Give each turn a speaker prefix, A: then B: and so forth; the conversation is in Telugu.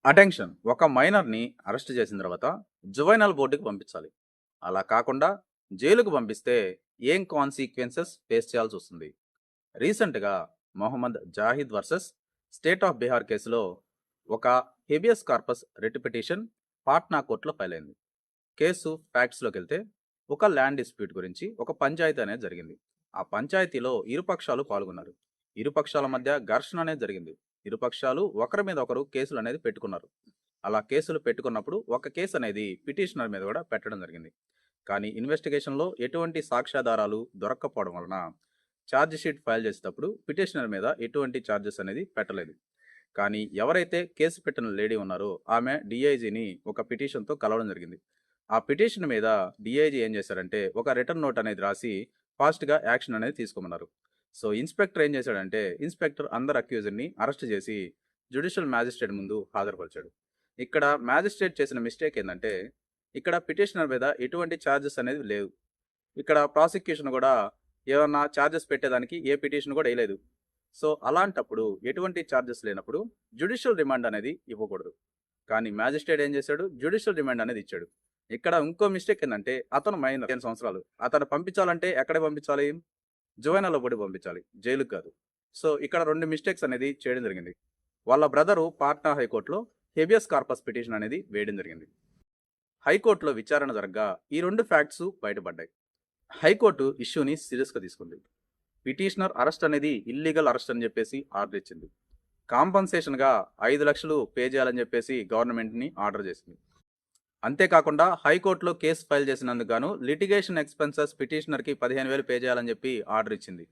A: అటెన్షన్ ఒక మైనర్ని అరెస్ట్ చేసిన తర్వాత జువైనల్ బోర్డుకి పంపించాలి. అలా కాకుండా జైలుకు పంపిస్తే ఏం కాన్సిక్వెన్సెస్ ఫేస్ చేయాల్సి వస్తుంది. రీసెంట్గా Mohammed Zahid versus state of Bihar కేసులో ఒక habeas corpus writ petition Patna కోర్టులో ఫైల్ అయింది. కేసు ఫ్యాక్ట్స్లోకి వెళ్తే ఒక ల్యాండ్ డిస్ప్యూట్ గురించి ఒక పంచాయతీ అనేది జరిగింది. ఆ పంచాయతీలో ఇరుపక్షాలు పాల్గొన్నారు. ఇరుపక్షాల మధ్య ఘర్షణ అనేది జరిగింది. ఇరుపక్షాలు ఒకరి మీద ఒకరు కేసులు అనేది పెట్టుకున్నారు. అలా కేసులు పెట్టుకున్నప్పుడు ఒక కేసు అనేది పిటిషనర్ మీద కూడా పెట్టడం జరిగింది. కానీ ఇన్వెస్టిగేషన్లో ఎటువంటి సాక్ష్యాధారాలు దొరక్కపోవడం వలన ఛార్జ్ షీట్ ఫైల్ చేసేటప్పుడు పిటిషనర్ మీద ఎటువంటి ఛార్జెస్ అనేది పెట్టలేదు. కానీ ఎవరైతే కేసు పెట్టిన లేడీ ఉన్నారో ఆమె డిఐజీని ఒక పిటిషన్తో కలవడం జరిగింది. ఆ పిటిషన్ మీద డిఐజీ ఏం చేశారంటే ఒక రిటర్న్ నోట్ అనేది రాసి ఫాస్ట్గా యాక్షన్ అనేది తీసుకోమన్నారు. సో ఇన్స్పెక్టర్ ఏం చేశాడంటే ఇన్స్పెక్టర్ అందరు అక్యూజర్ని అరెస్ట్ చేసి జ్యుడిషియల్ మ్యాజిస్ట్రేట్ ముందు హాజరుపరిచాడు. ఇక్కడ మ్యాజిస్ట్రేట్ చేసిన మిస్టేక్ ఏంటంటే ఇక్కడ పిటిషనర్ మీద ఎటువంటి ఛార్జెస్ అనేది లేవు. ఇక్కడ ప్రాసిక్యూషన్ కూడా ఏమన్నా ఛార్జెస్ పెట్టేదానికి ఏ పిటిషన్ కూడా వేయలేదు. సో అలాంటప్పుడు ఎటువంటి ఛార్జెస్ లేనప్పుడు జ్యుడిషియల్ రిమాండ్ అనేది ఇవ్వకూడదు. కానీ మ్యాజిస్ట్రేట్ ఏం చేశాడు, జ్యుడిషియల్ రిమాండ్ అనేది ఇచ్చాడు. ఇక్కడ ఇంకో మిస్టేక్ ఏంటంటే అతను మైనర్ 10 సంవత్సరాలు. అతను పంపించాలంటే ఎక్కడ పంపించాలి, జువైనల్ బోర్డు పంపించాలి, జైలుకు కాదు. సో ఇక్కడ 2 మిస్టేక్స్ అనేది చేయడం జరిగింది. వాళ్ళ బ్రదరు పాట్నా హైకోర్టులో హెబియస్ కార్పస్ పిటిషన్ అనేది వేయడం జరిగింది. హైకోర్టులో విచారణ జరగగా ఈ 2 ఫ్యాక్ట్స్ బయటపడ్డాయి. హైకోర్టు ఇష్యూని సీరియస్గా తీసుకుంది. పిటిషనర్ అరెస్ట్ అనేది ఇల్లీగల్ అరెస్ట్ అని చెప్పేసి ఆర్డర్ ఇచ్చింది. కాంపన్సేషన్గా 5 లక్షలు పే చేయాలని చెప్పేసి గవర్నమెంట్ని ఆర్డర్ చేసింది. అంతేకాకుండా హైకోర్టులో కేసు ఫైల్ చేసినందుకు గాను లిటిగేషన్ ఎక్స్పెన్సెస్ పిటిషనర్కి 15,000 పే చేయాలని చెప్పి ఆర్డర్ ఇచ్చింది.